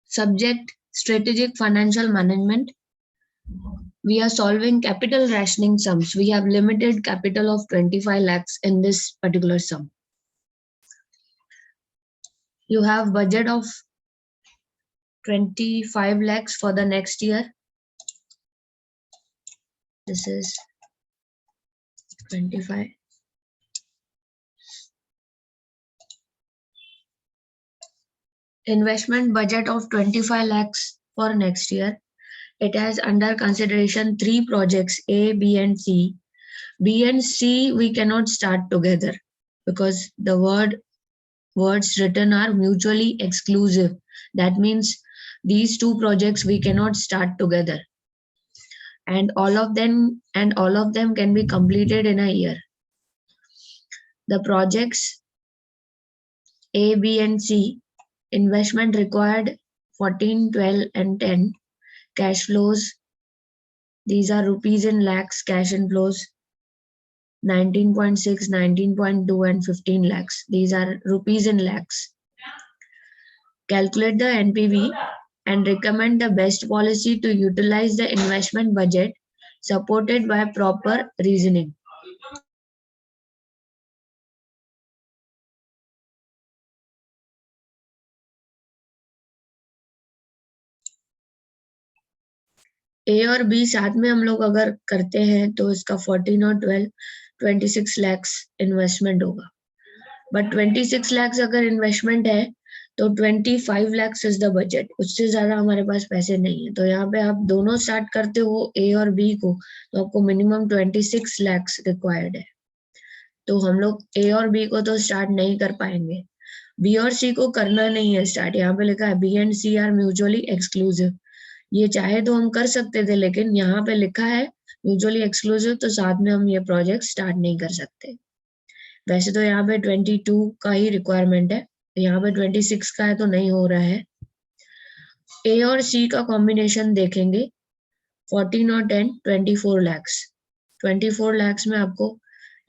Subject: strategic financial management. We are solving capital rationing sums. We have limited capital of 25 lakhs in this particular sum. You have budget of 25 lakhs for the next year. This is 25. Investment budget of 25 lakhs for next year. It has under consideration 3 projects, A, B, and C. B and C we cannot start together because the words written are mutually exclusive. That means these 2 projects we cannot start together. And all of them can be completed in a year. The projects A, B, and C, investment required 14, 12, and 10. Cash flows, these are rupees in lakhs. Cash inflows 19.6, 19.2, and 15 lakhs. These are rupees in lakhs. Calculate the NPV and recommend the best policy to utilize the investment budget supported by proper reasoning. ए और B साथ में हम लोग अगर करते हैं तो इसका 14 और 12 26 lakhs इन्वेस्टमेंट होगा. बट 26 lakhs अगर इन्वेस्टमेंट है तो 25 lakhs इज द बजट. उससे ज्यादा हमारे पास पैसे नहीं है. तो यहाँ पे आप दोनों स्टार्ट करते हो ए और बी को तो आपको मिनिमम 26 lakhs रिक्वायर्ड है. तो हम लोग ए और बी को तो स्टार्ट नहीं कर पाएंगे. बी और सी को करना नहीं है स्टार्ट. यहाँ पे लिखा है B and C are mutually exclusive. ये चाहे तो हम कर सकते थे लेकिन यहाँ पे लिखा है म्यूचुअली एक्सक्लूसिव तो साथ में हम ये प्रोजेक्ट स्टार्ट नहीं कर सकते. वैसे तो यहाँ पे 22 का ही रिक्वायरमेंट है. यहाँ पे 26 का है तो नहीं हो रहा है. ए और सी का कॉम्बिनेशन देखेंगे 14 और 10 24 lakhs. 24 lakhs में आपको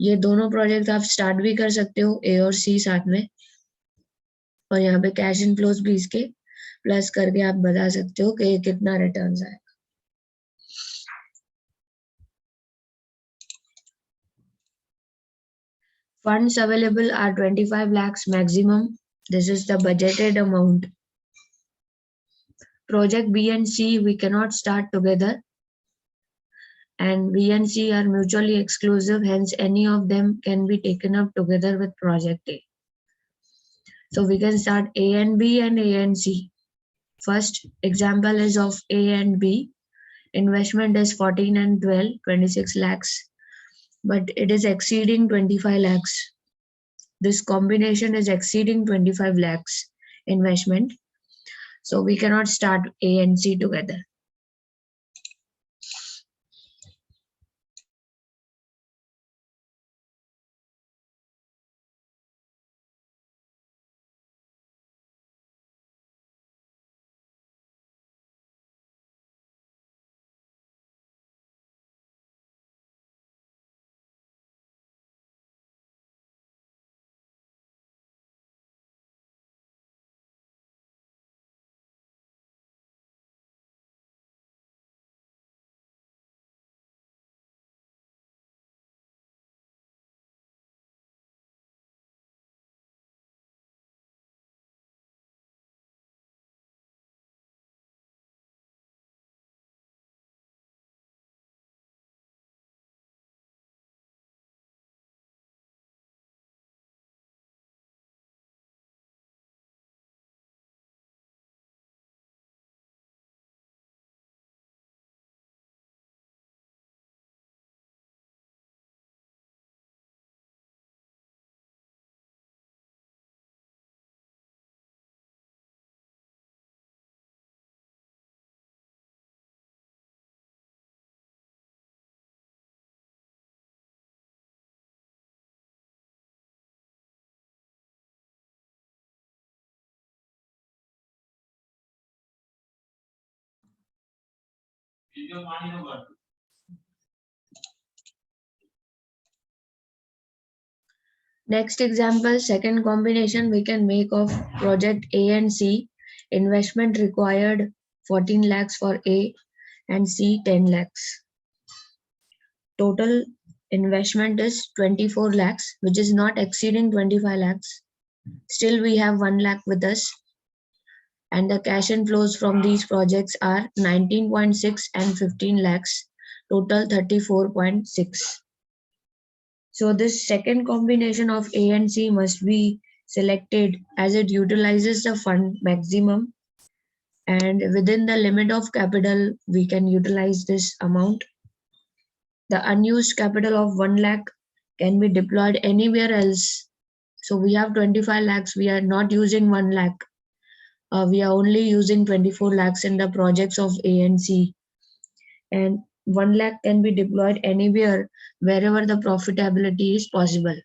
ये दोनों प्रोजेक्ट आप स्टार्ट भी कर सकते हो ए और सी साथ में. और यहाँ पे कैश इनफ्लोज भी इसके प्लस करके आप बता सकते हो कि कितना रिटर्न्स आएगा. Funds available are 25 lakhs maximum. This is the budgeted amount. Project B and C we cannot start together. And B and C are mutually exclusive, hence any of them can be taken up together with project A. So we can start A and B and A and C. First example is of A and B. Investment is 14 and 12, 26 lakhs. But it is exceeding 25 lakhs. This combination is exceeding 25 lakhs investment. So we cannot start A and C together. Next example, second combination we can make of project A and C. Investment required 14 lakhs for A and C 10 lakhs. Total investment is 24 lakhs, which is not exceeding 25 lakhs. Still, we have 1 lakh with us, and the cash inflows from these projects are 19.6 and 15 lakhs, total 34.6. So this second combination of A and C must be selected as it utilizes the fund maximum, and within the limit of capital we can utilize this amount. The unused capital of 1 lakh can be deployed anywhere else. So we have 25 lakhs, we are not using 1 lakh. We are only using 24 lakhs in the projects of A and C. And 1 lakh can be deployed anywhere wherever the profitability is possible.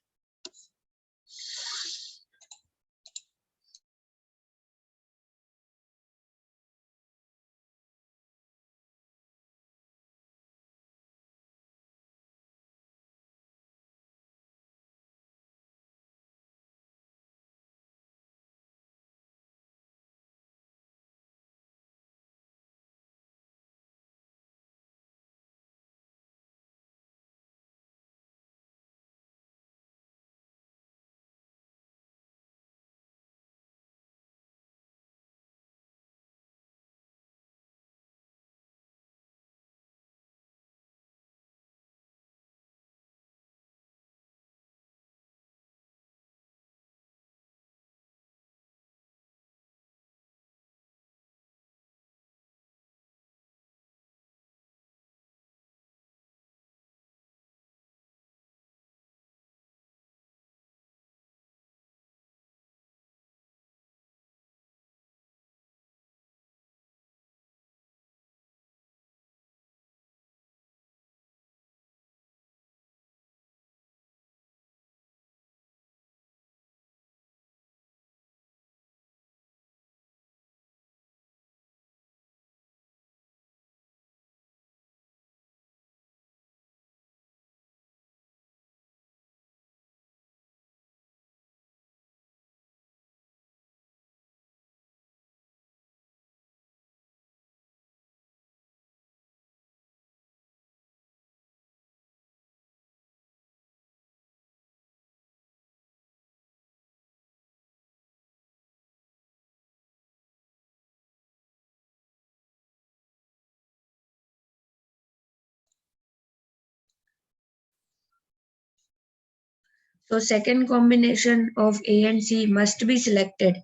So second combination of A and C must be selected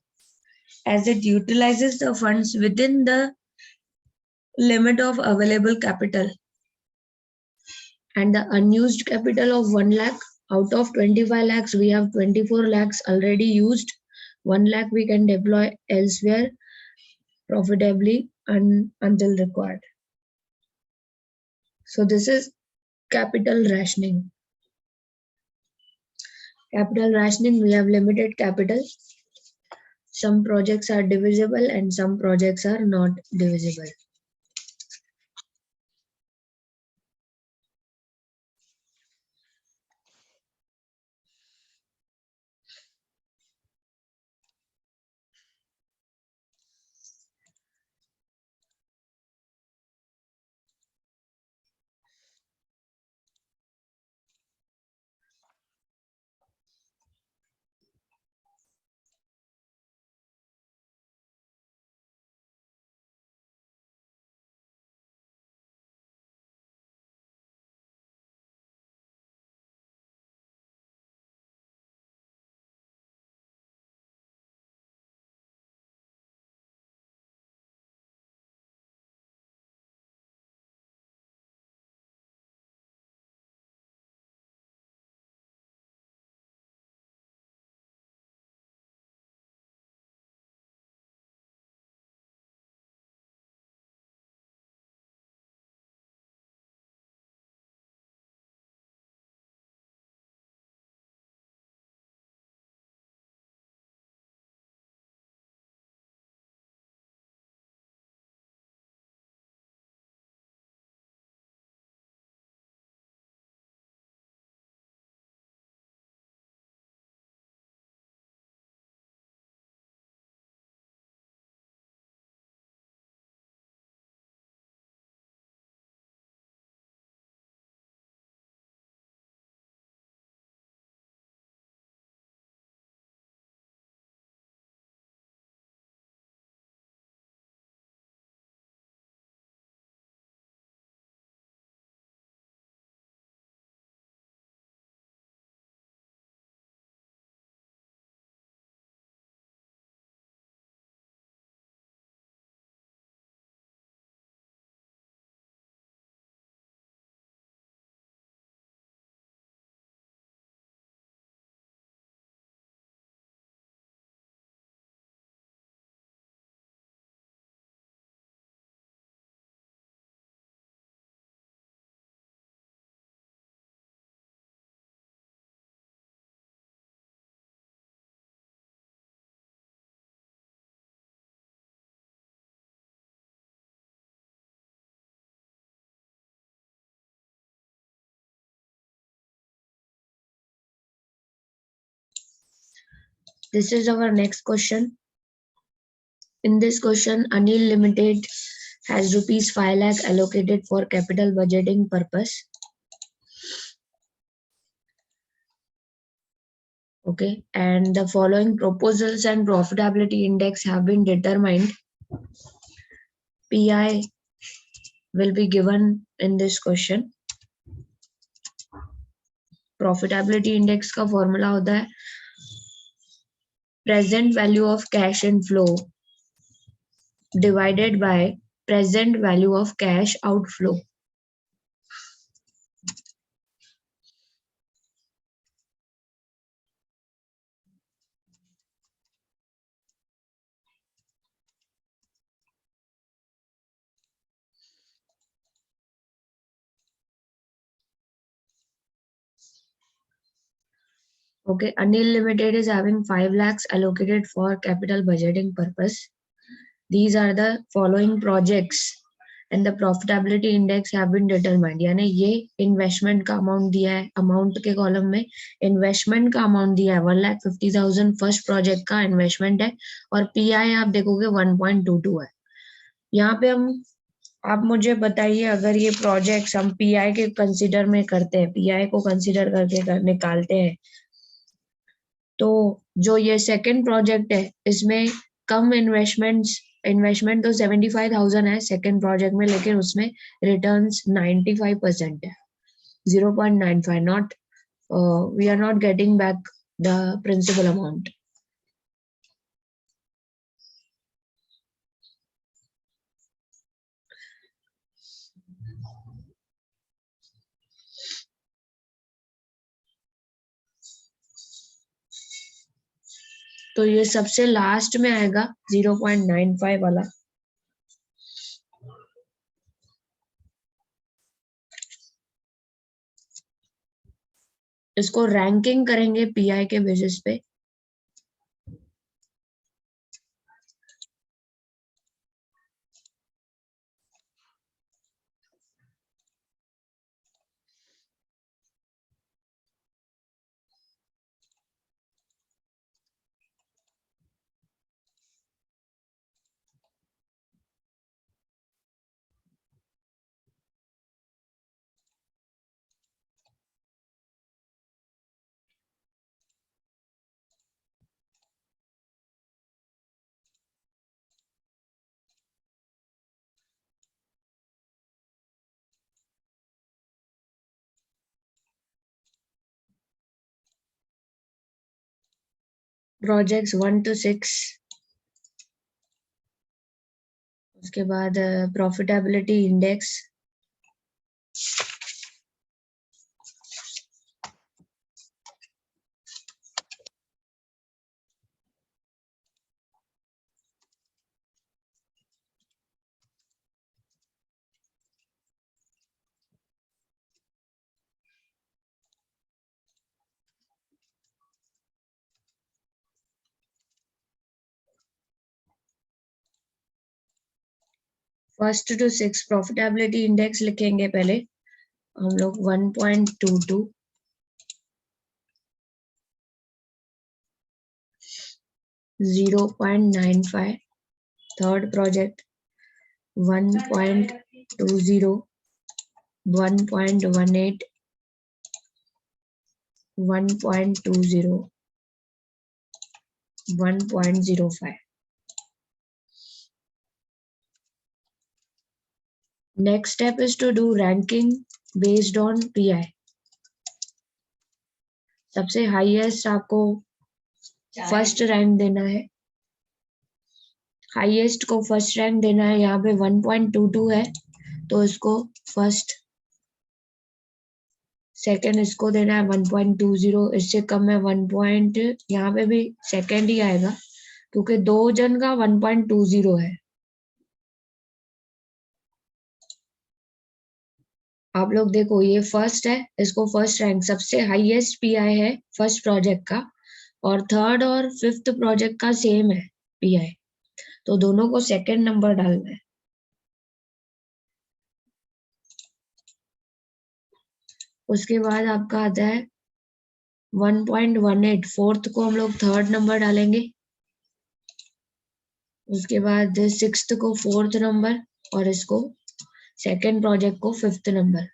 as it utilizes the funds within the limit of available capital, and the unused capital of 1 lakh. Out of 25 lakhs, we have 24 lakhs already used. 1 lakh we can deploy elsewhere profitably until required. So this is capital rationing. Capital rationing, we have limited capital. Some projects are divisible and some projects are not divisible. This is our next question. In this question, Anil Limited has rupees 5 lakh allocated for capital budgeting purpose. Okay, and the following proposals and profitability index have been determined. PI will be given in this question. Profitability index का formula होता है present value of cash inflow divided by present value of cash outflow. Okay, Anil Limited is having 5 lakhs allocated for capital budgeting purpose. These are the following projects and the profitability index have been determined. यानी ये investment का amount दिया है, amount के column में investment का amount दिया है 1,50,000 first project का investment है और PI आप देखोगे 1.22 है. यहाँ पे आप मुझे बताइए अगर ये projects हम PI के consider में करते हैं, PI को consider करके निकालते हैं तो जो ये सेकंड प्रोजेक्ट है इसमें कम इन्वेस्टमेंट तो 75,000 है सेकंड प्रोजेक्ट में, लेकिन उसमें रिटर्न्स 95% है 0.95. Not we are not getting back the principal amount. तो ये सबसे लास्ट में आएगा 0.95 वाला. इसको रैंकिंग करेंगे पीआई के बेसिस पे. Projects 1 to 6. उसके बाद profitability index. First to 6 profitability index लिखेंगे पहले हम लोग 1.22, 0.95, third project 1.20, 1.18, 1.20, 1.05. Next step is to do ranking based on PI. सबसे हाईएस्ट आपको फर्स्ट रैंक देना है. हाईएस्ट को फर्स्ट रैंक देना है. यहाँ पे 1.22 है तो इसको फर्स्ट. सेकंड इसको देना है 1.20. इससे कम है 1. यहाँ पे भी सेकंड ही आएगा क्योंकि 2 जन का 1.20 है. आप लोग देखो ये फर्स्ट है, इसको फर्स्ट रैंक. सबसे हाईएस्ट पीआई है फर्स्ट प्रोजेक्ट का और थर्ड और फिफ्थ प्रोजेक्ट का सेम है पीआई, तो दोनों को सेकंड नंबर डालना है. उसके बाद आपका आता है 1.18, फोर्थ को हम लोग थर्ड नंबर डालेंगे, उसके बाद सिक्स्थ को फोर्थ नंबर और इसको सेकेंड प्रोजेक्ट को fifth number.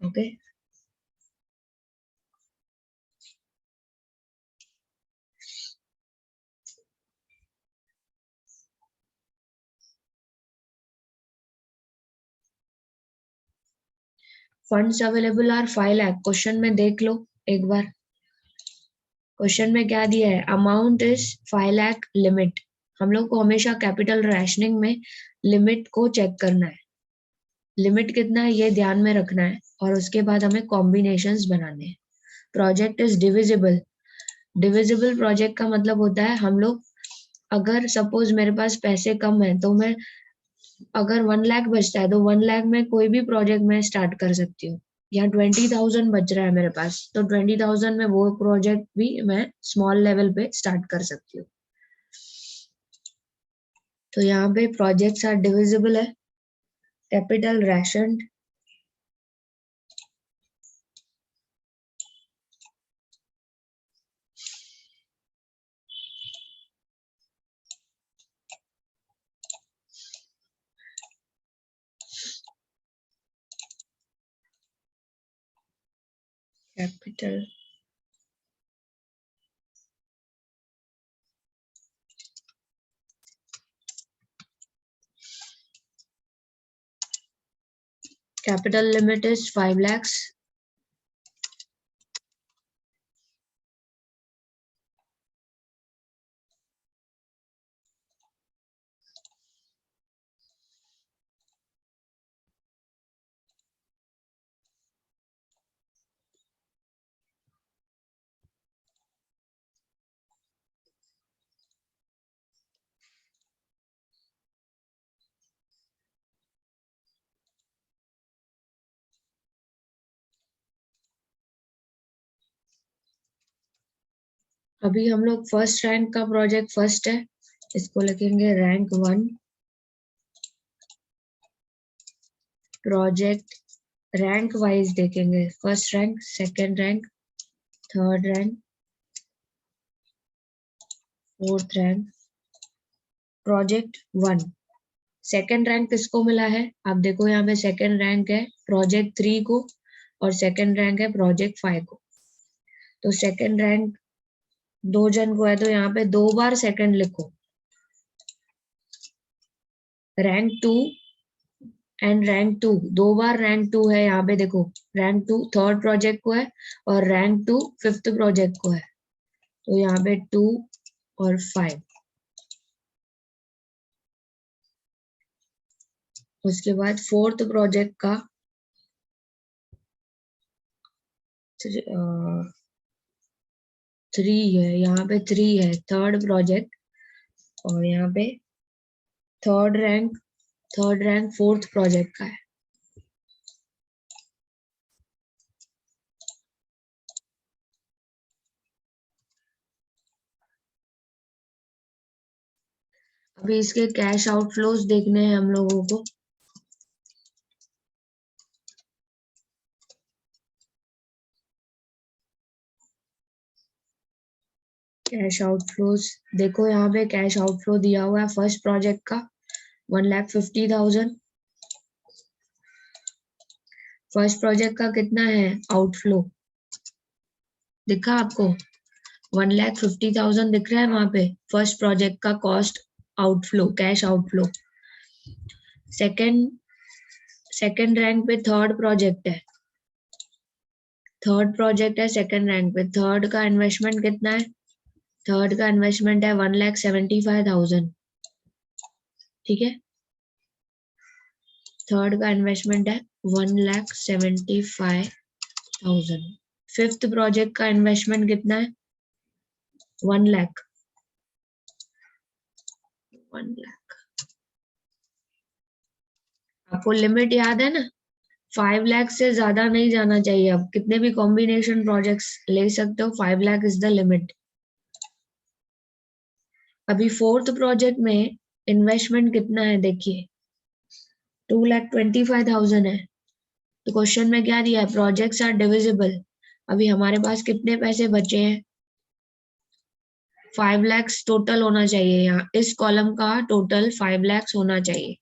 Okay, funds available are 5 lakh. Question में देख लो एक बार, क्वेश्चन में क्या दिया है, अमाउंट इज 5 लाख, लिमिट। हम लोग को हमेशा कैपिटल रैशनिंग में लिमिट को चेक करना है, लिमिट कितना है ये ध्यान में रखना है, और उसके बाद हमें कॉम्बिनेशंस बनाने हैं। Project is divisible. Divisible project का मतलब होता है हम लोग, अगर सपोज मेरे पास पैसे कम है तो मैं, अगर 1 लाख बचता है तो 1 लाख में कोई भी प्रोजेक्ट मैं स्टार्ट कर सकती हूँ। यहाँ 20,000 बच रहा है मेरे पास, तो 20,000 में वो प्रोजेक्ट भी मैं स्मॉल लेवल पे स्टार्ट कर सकती हूँ। तो यहाँ पे प्रोजेक्ट्स आर डिविजिबल है, capital ration, capital capital limit is 5 lakhs। अभी हम लोग फर्स्ट रैंक का प्रोजेक्ट फर्स्ट है, इसको लिखेंगे रैंक 1। प्रोजेक्ट रैंक वाइज देखेंगे, first rank, second rank, third rank, fourth rank. Project 1, second rank किसको मिला है, आप देखो यहाँ पे सेकंड रैंक है प्रोजेक्ट 3 को, और सेकंड रैंक है प्रोजेक्ट 5 को। तो सेकंड रैंक 2 जन को है, तो यहाँ पे 2 बार सेकंड लिखो, rank 2 and rank 2, 2 bar rank 2 है यहाँ पे देखो, रैंक 2 थर्ड प्रोजेक्ट को है और रैंक 2 फिफ्थ प्रोजेक्ट को है, तो यहाँ पे 2 और 5। उसके बाद फोर्थ प्रोजेक्ट का 3 है, यहाँ पे 3 है थर्ड प्रोजेक्ट, और यहाँ पे थर्ड रैंक फोर्थ प्रोजेक्ट का है। अभी इसके कैश आउटफ्लोज देखने हैं हम लोगों को। कैश आउटफ्लोज देखो, यहाँ पे कैश आउटफ्लो दिया हुआ है फर्स्ट प्रोजेक्ट का 1,50,000। फर्स्ट प्रोजेक्ट का कितना है आउटफ्लो, दिखा आपको 1,50,000 दिख रहा है वहां पे, फर्स्ट प्रोजेक्ट का cost outflow, cash outflow. Second rank पे थर्ड प्रोजेक्ट है, सेकंड रैंक पे, थर्ड का इन्वेस्टमेंट कितना है, थर्ड का इन्वेस्टमेंट है 1,75,000, ठीक है, थर्ड का इन्वेस्टमेंट है 1,75,000। फिफ्थ प्रोजेक्ट का इन्वेस्टमेंट कितना है 1 लाख, 1 लाख। आपको लिमिट याद है ना, 5 लाख से ज्यादा नहीं जाना चाहिए, आप कितने भी कॉम्बिनेशन प्रोजेक्ट्स ले सकते हो, 5 लाख इज द लिमिट। अभी फोर्थ प्रोजेक्ट में इन्वेस्टमेंट कितना है देखिए, 2,25,000 है, तो क्वेश्चन में क्या दिया है, प्रोजेक्ट्स आर डिविजिबल। अभी हमारे पास कितने पैसे बचे हैं, 5 लाख टोटल होना चाहिए, यहाँ इस कॉलम का टोटल 5 लाख होना चाहिए।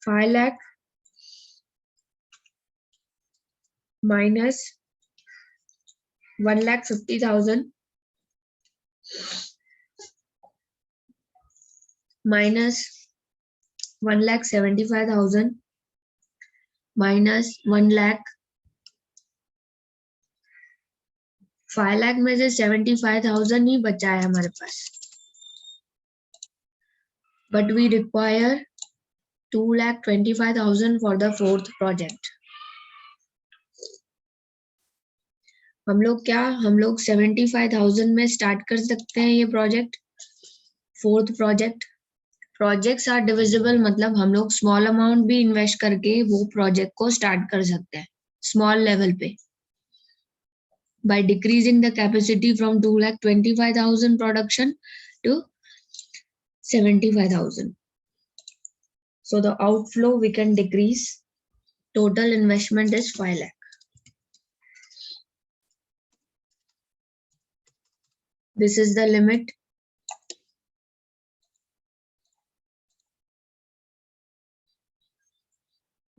Five lakh minus 1,50,000 minus 1,75,000 minus 1 lakh. 5 lakh में से 75,000 ही बचा है हमारे पास, but we require 2,25,000 for the fourth project. हम लोग 75,000 में स्टार्ट कर सकते हैं ये project, fourth project. Projects are divisible मतलब हम लोग स्मॉल अमाउंट भी इन्वेस्ट करके वो प्रोजेक्ट को स्टार्ट कर सकते हैं स्मॉल लेवल पे, by decreasing the capacity from 2,25,000 production to 75,000. So the outflow we can decrease. Total investment is 5 lakh. This is the limit.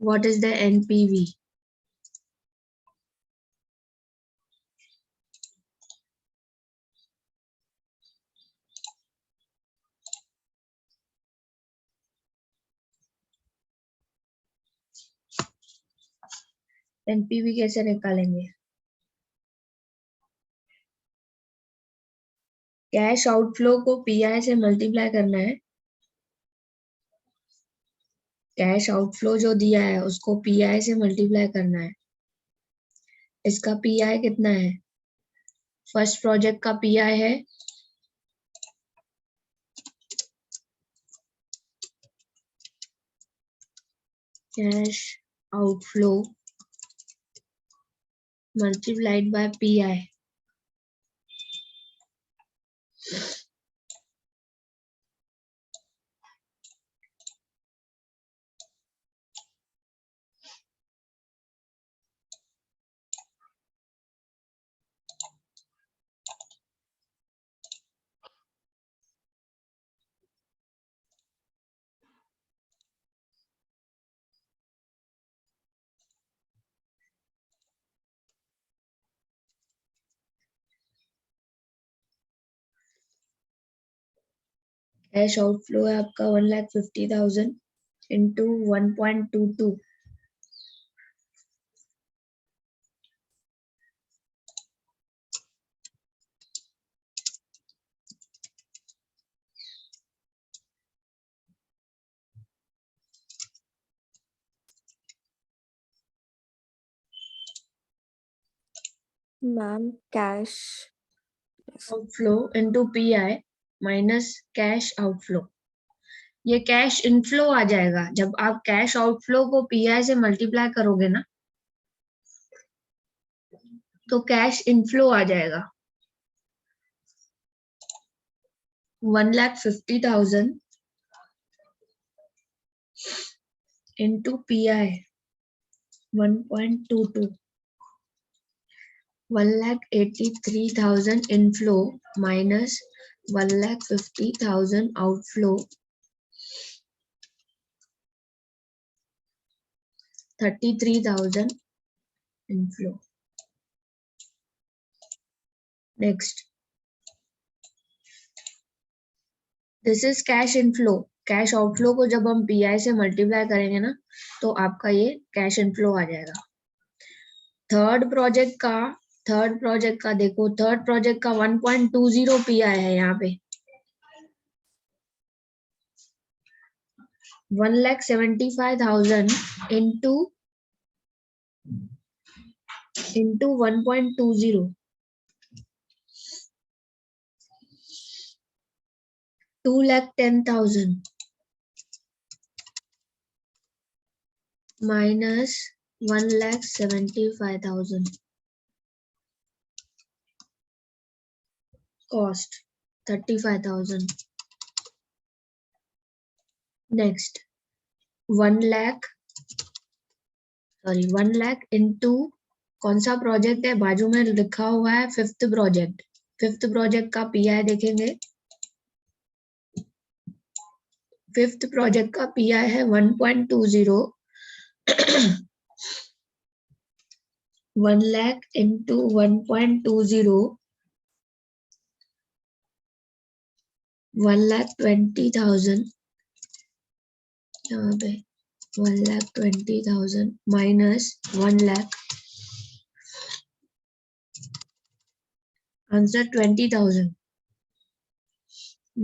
What is the NPV? NPV कैसे निकालेंगे? Cash outflow को PI से multiply करना है। Cash outflow जो दिया है उसको PI से मल्टीप्लाई करना है। इसका PI कितना है? फर्स्ट प्रोजेक्ट का PI है cash outflow multiplied by PI. Cash outflow है आपका 1,50,000 into 1.22. Ma'am cash outflow into PI minus cash outflow. ये कैश इनफ्लो आ जाएगा जब आप कैश आउटफ्लो को PI से मल्टीप्लाई करोगे ना, तो कैश इनफ्लो आ जाएगा 1,50,000 into PI 1.22. 1,83,000 inflow minus 1,50,000 outflow, 33,000 inflow. Next, this is cash inflow. Cash outflow को जब हम PI से मल्टीप्लाई करेंगे ना, तो आपका ये कैश इनफ्लो आ जाएगा। थर्ड प्रोजेक्ट का देखो, थर्ड प्रोजेक्ट का 1.20 PI है यहाँ पे, 1,75,000 into into 1.20, 2,10,000 minus 1,75,000 cost 35,000. Next 1 lakh into कौन सा प्रोजेक्ट है, बाजू में लिखा हुआ है फिफ्थ प्रोजेक्ट का पीआई देखेंगे। फिफ्थ प्रोजेक्ट का पीआई है 1.20, 1 lakh into 1.20, 1,20,000, यहाँ पे 1,20,000 minus 1 lakh, आंसर 20,000।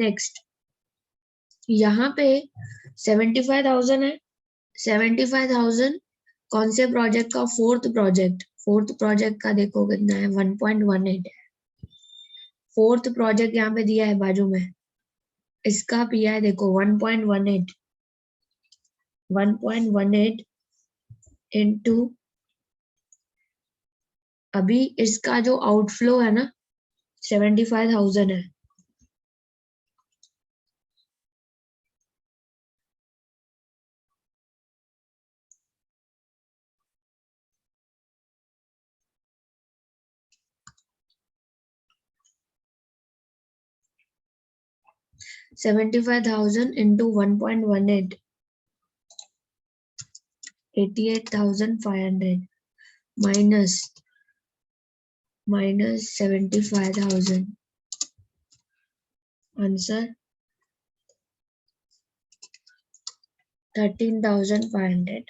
नेक्स्ट यहाँ पे 75,000 है। 75,000 कौन से प्रोजेक्ट का, फोर्थ प्रोजेक्ट का देखो कितना है, 1.18 है। फोर्थ प्रोजेक्ट यहाँ पे दिया है बाजू में, इसका पीआई देखो 1.18 इंटू, अभी इसका जो आउटफ्लो है ना 75,000 है, into 1.18, 88,500 minus 75,000, answer 13,500.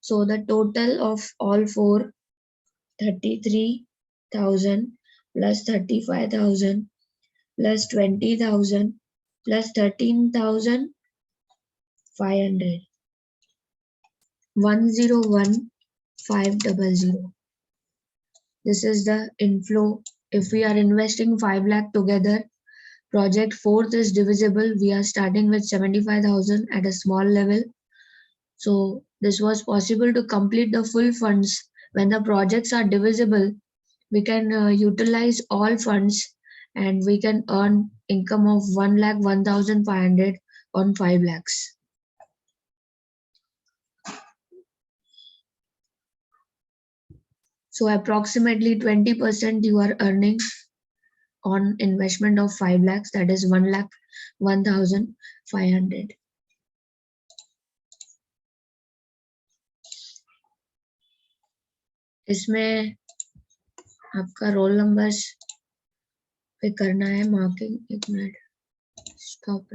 So the total of all four, 33,000 plus 35,000 plus 20,000 plus 13,500, 101,500. This is the inflow. If we are investing 5 lakh together, project fourth is divisible. We are starting with 75,000 at a small level. So this was possible to complete the full funds. When the projects are divisible, we can utilize all funds and we can earn income of 1,01,500 on 5 lakhs. So approximately 20% you are earning on investment of 5 lakhs, that is 1,01,500. इसमें आपका roll number पे करना है marking. 1 minute, stop.